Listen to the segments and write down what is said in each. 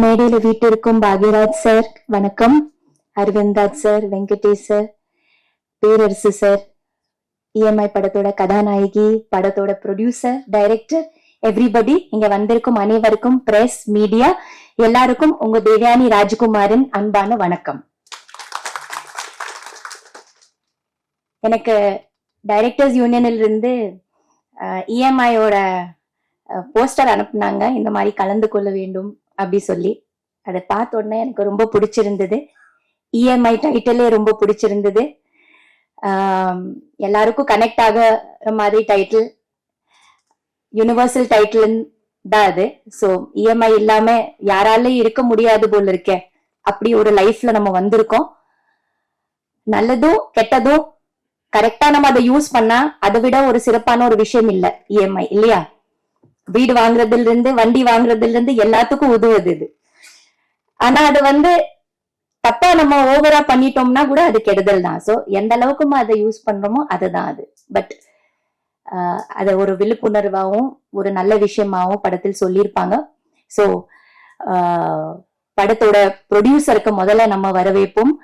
மேடையில வீட்டிற்கும் பாக்யராஜ் சார் வணக்கம், அரவிந்தாஜ் சார், வெங்கடேஷ் சார், பேரரசு சார், இஎம்ஐ படத்தோட கதாநாயகி, படத்தோட ப்ரொடியூசர், டைரக்டர், எவ்ரிபடி, இங்க வந்திருக்கும் அனைவருக்கும், பிரஸ், மீடியா எல்லாருக்கும் உங்க தேவயானி ராஜகுமாரின் அன்பான வணக்கம். எனக்கு டைரக்டர்ஸ் யூனியனில் இருந்து இஎம்ஐயோட போஸ்டர் அனுப்புனாங்க, இந்த மாதிரி கலந்து கொள்ள வேண்டும் அப்படி சொல்லி. அதை பார்த்த உடனே எனக்கு ரொம்ப பிடிச்சிருந்தது. இஎம்ஐ டைட்டிலே ரொம்ப பிடிச்சிருந்தது. எல்லாருக்கும் கனெக்ட் ஆகிற மாதிரி டைட்டில், யூனிவர்சல் டைட்டில் தான் அது. ஸோ இஎம்ஐ இல்லாம யாராலையும் இருக்க முடியாது போல இருக்கே, அப்படி ஒரு லைஃப்ல நம்ம வந்திருக்கோம். நல்லதும் கெட்டதும் கரெக்டா நம்ம அதை யூஸ் பண்ணா அதை விட ஒரு சிறப்பான ஒரு விஷயம் இல்லை இஎம்ஐ, இல்லையா? வீடு வாங்குறதுல இருந்து வண்டி வாங்குறதுல இருந்து எல்லாத்துக்கும் உதவுது இது. ஆனா அது தப்பா நம்ம ஓவரா பண்ணிட்டோம்னா கூட அது கெடுதல் தான். சோ எந்த அளவுக்கு அதை யூஸ் பண்றோமோ அதுதான் அது. பட் அத ஒரு விழிப்புணர்வாகவும் ஒரு நல்ல விஷயமாவும் படத்தில் சொல்லியிருப்பாங்க. சோ படத்தோட ப்ரொடியூசருக்கு முதல்ல நம்ம வரவேற்போம்.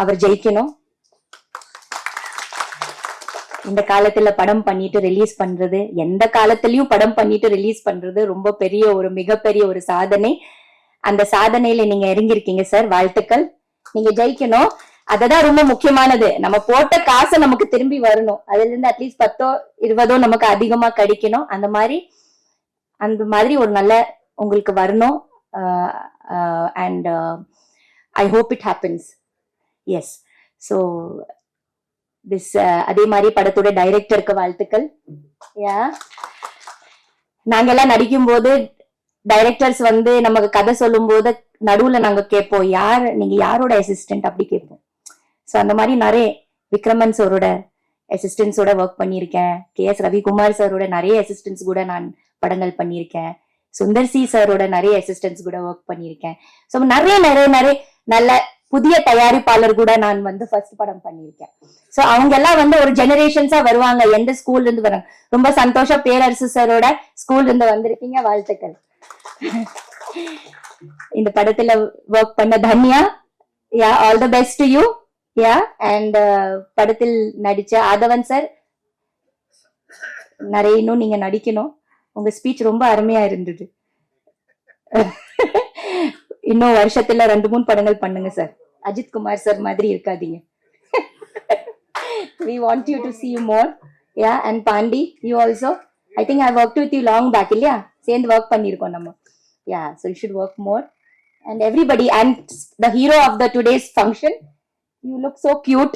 அவர் ஜெயிக்கணும். இந்த காலத்துல படம் பண்ணிட்டு ரிலீஸ் பண்றது, எந்த காலத்திலயும் படம் பண்ணிட்டு ரிலீஸ் பண்றது ரொம்ப பெரிய ஒரு மிகப்பெரிய ஒரு சாதனை. அந்த சாதனையில நீங்க இறங்கிருக்கீங்க சார், வாழ்த்துக்கள். நீங்க ஜெயிக்கணும், அததான் ரொம்ப முக்கியமானது. நம்ம போட்ட காசை நமக்கு திரும்பி வரணும். அதுல இருந்து அட்லீஸ்ட் 10-20 நமக்கு அதிகமா கிடைக்கணும். அந்த மாதிரி ஒரு நல்ல உங்களுக்கு வரணும். And I hope it happens. Yes. So அதே மாதிரி படத்தோட டைரக்டருக்கு வாழ்த்துக்கள். நாங்கெல்லாம் நடிக்கும் போது டைரக்டர்ஸ் நமக்கு கதை சொல்லும் போது நடுவுல நாங்க கேட்போம், நீங்க யாரோட அசிஸ்டன்ட் அப்படி கேட்போம். சோ அந்த மாதிரி நிறைய விக்ரமன் சாரோட அசிஸ்டன்ஸோட ஒர்க் பண்ணியிருக்கேன். KS ரவிக்குமார் சாரோட நிறைய அசிஸ்டன்ஸ் கூட நான் படங்கள் பண்ணியிருக்கேன். சுந்தர் சி சாரோட நிறைய அசிஸ்டன்ஸ் கூட ஒர்க் பண்ணியிருக்கேன். ஸோ நிறைய நிறைய நிறைய நல்ல புதிய தயாரிப்பாளர் கூட நான் ஃபர்ஸ்ட் படம் பண்ணியிருக்கேன். சோ அவங்க எல்லாம் ஒரு ஜெனரேஷன்ஸா வருவாங்க. எந்த ஸ்கூல்ல இருந்து வராங்க. ரொம்ப சந்தோஷம், பேரரசு சாரோட ஸ்கூல்ல இருந்து வந்திருக்கீங்க, வாழ்த்துக்கள். இந்த படத்துல ஒர்க் பண்ண Dhanya, all the best to you. And படத்தில் நடிச்ச ஆதவன் சார், நிறைய இன்னும் நீங்க நடிக்கணும். உங்க ஸ்பீச் ரொம்ப அருமையா இருந்தது. இன்னும் வருஷத்துல 2-3 படங்கள் பண்ணுங்க சார். அஜித் குமார் சார் மாதிரி இருக்காதீங்க. We want you to see you more. And Pandi, you also. I think I worked with you long back, இல்லையா? சேர்ந்து ஒர்க் பண்ணிருக்கோம் நம்ம. So you should work more. And everybody, and the hero of the today's function, you look so cute.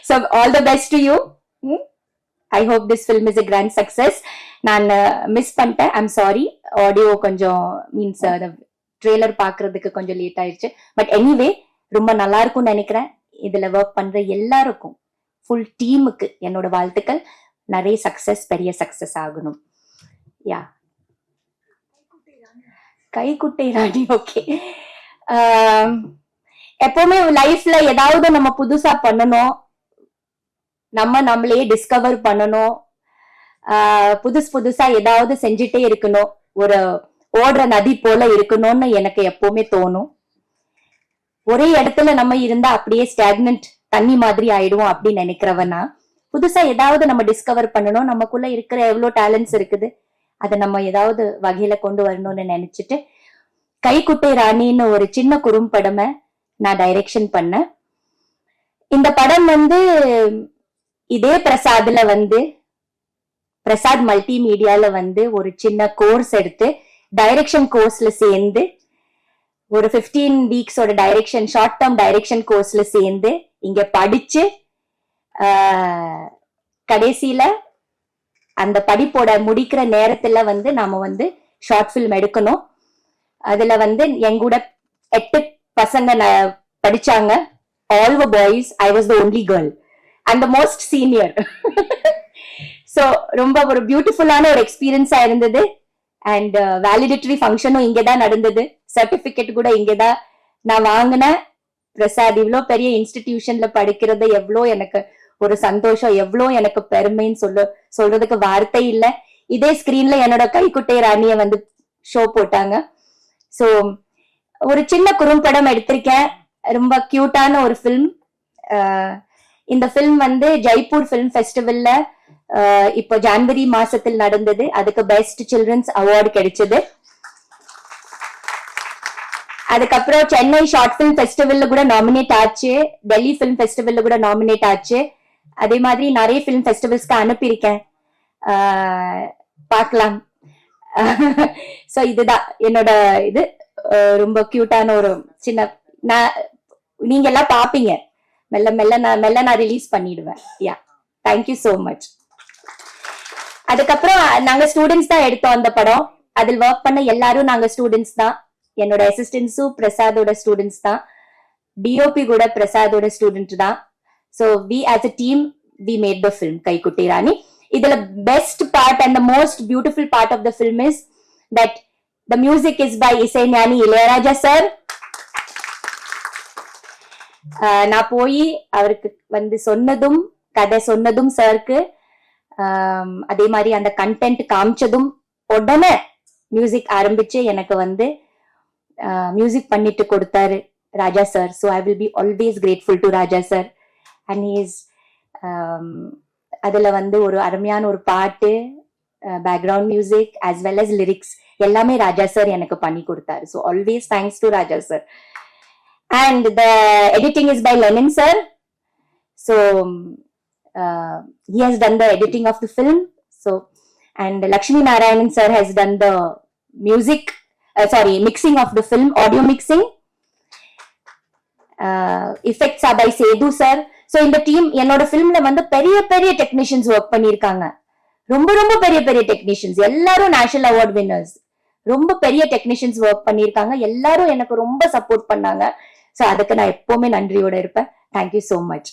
So all the best to you. I hope this film is a grand success. நான் miss பண்ணிட்டேன், I'm sorry. Audio கொஞ்சம் means trailer பாக்குறதுக்கு கொஞ்சம் late ஆயிடுச்சு. But anyway ரொம்ப நல்லா இருக்கும்னு நினைக்கிறேன். இதுல ஒர்க் பண்ற எல்லாருக்கும், ஃபுல் டீமுக்கு என்னோட வாழ்த்துக்கள். நிறைய சக்சஸ், பெரிய சக்சஸ் ஆகணும். கைக்குட்டை ராணி, ஓகே. எப்பவுமே லைஃப்ல ஏதாவது நம்ம புதுசா பண்ணணும், நம்மளையே டிஸ்கவர் பண்ணணும், புதுசா ஏதாவது செஞ்சுட்டே இருக்கணும், ஒரு ஓடுற நதி போல இருக்கணும்னு எனக்கு எப்பவுமே தோணும். ஒரே இடத்துல நம்ம இருந்தா அப்படியே ஸ்டாக்னன்ட் தண்ணி மாதிரி ஆயிடுவோம் அப்படின்னு நினைக்கிறவனா, புதுசா ஏதாவது நம்ம டிஸ்கவர் பண்ணணும், நமக்குள்ள இருக்கிற எவ்வளவு டேலண்ட்ஸ் இருக்குது அதை நம்ம ஏதாவது வகையில கொண்டு வரணும்னு நினைச்சிட்டு கைக்குட்டை ராணின்னு ஒரு சின்ன குறும்படமை நான் டைரக்ஷன் பண்ணேன். இந்த படம் இதே பிரசாத்ல பிரசாத் மல்டிமீடியால ஒரு சின்ன கோர்ஸ் எடுத்து டைரக்ஷன் கோர்ஸ்ல சேர்ந்து ஒரு 15 வீக்ஸோட டைரக்ஷன், ஷார்ட் டேர்ம் டைரக்ஷன் கோர்ஸ்ல சேர்ந்து இங்க படிச்சு கடைசியில அந்த படிப்போட முடிக்கிற நேரத்துல நாம ஷார்ட் பிலிம் எடுக்கணும். அதுல எங்கூட 8 பசங்க படிச்சாங்க. All were boys, I was the only girl and the most senior. So ரொம்ப ஒரு பியூட்டிஃபுல்லான ஒரு எக்ஸ்பீரியன்ஸா இருந்தது. அண்ட் வேலிடேட்டரி ஃபங்க்ஷனும் இங்கதான் நடந்தது. சர்டிபிகேட் கூட இங்கதான் நான் வாங்கினேன். பிரசாத் இவ்வளவு பெரிய இன்ஸ்டிடியூஷன்ல படிக்கிறது எவ்வளோ எனக்கு ஒரு சந்தோஷம், எவ்வளோ எனக்கு பெருமைன்னு சொல்றதுக்கு வார்த்தை இல்லை. இதே ஸ்கிரீன்ல என்னோட கைக்குட்டை ராணிய ஷோ போட்டாங்க. ஸோ ஒரு சின்ன குறும்படம் எடுத்திருக்கேன், ரொம்ப கியூட்டான ஒரு ஃபிலிம். இந்த ஃபிலிம் வந்து ஜெய்ப்பூர் ஃபிலிம் ஃபெஸ்டிவல்ல இப்போ ஜனவரி மாசத்தில் நடந்தது. அதுக்கு பெஸ்ட் சில்ட்ரன்ஸ் அவார்டு கிடைச்சது. அதுக்கப்புறம் சென்னை ஷார்ட் ஃபிலிம் ஃபெஸ்டிவல்ல கூட நாமினேட் ஆச்சு, டெல்லி ஃபிலிம் ஃபெஸ்டிவல்ல கூட நாமினேட் ஆச்சு. அதே மாதிரி நிறைய ஃபிலிம் ஃபெஸ்டிவல்ஸ்க்கு அனுப்பியிருக்கேன், பார்க்கலாம். சோ இதுதான் என்னோட இது. ரொம்ப கியூட்டான ஒரு சின்ன, நீங்க எல்லாம் பாப்பீங்க, மெல்ல மெல்ல நான் ரிலீஸ் பண்ணிடுவேன். யா, தேங்க்யூ சோ மச். அதுக்கப்புறம் நாங்க ஸ்டூடெண்ட்ஸ் தான் எடுத்தோம் அந்த படம். அதில் ஒர்க் பண்ண எல்லாரும் நாங்க ஸ்டூடெண்ட்ஸ் தான். என்னோட அசிஸ்டன்ஸும் பிரசாதோட ஸ்டூடெண்ட்ஸ் தான், டிஓபி கூட பிரசாதோட ஸ்டூடெண்ட் தான். So we as a team we made the film Kaikutti Rani. இதுல best part and the most beautiful part of the film is that the music is by Isaignani Ilaiyaraaja sir. நான் போய் அவருக்கு வந்து சொன்னதும், கதை சொன்னதும் சாருக்கு, அதே மாதிரி அந்த கண்டென்ட் காமிச்சதும் உடனே மியூசிக் ஆரம்பிச்சு எனக்கு வந்து மியூசிக் பண்ணிட்டு கொடுத்தாரு Raja sir. So I will be always grateful to Raja sir. And he's அதுல வந்து ஒரு அருமையான ஒரு பாட்டு, background music as well as lyrics எல்லாமே ராஜா சார் எனக்கு பண்ணி கொடுத்தாரு. So always thanks to Raja sir. And the editing is by Lenin sir. So he has done the editing of the film. So and Lakshmi Narayanan sir has done the music, mixing of the film, audio mixing. Effects are by Sedu sir. So இந்த team என்னோட ஃபிலிம்ல வந்து பெரிய பெரிய technicians work பண்ணிருக்காங்க, ரொம்ப ரொம்ப பெரிய பெரிய டெக்னீஷியன்ஸ், எல்லாரும் நேஷனல் அவார்ட் வின்னர்ஸ். ரொம்ப பெரிய டெக்னீஷியன்ஸ் ஒர்க் பண்ணிருக்காங்க, எல்லாரும் எனக்கு ரொம்ப சப்போர்ட் பண்ணாங்க. ஸோ அதுக்கு நான் எப்பவுமே நன்றியோட இருப்பேன். Thank you so much.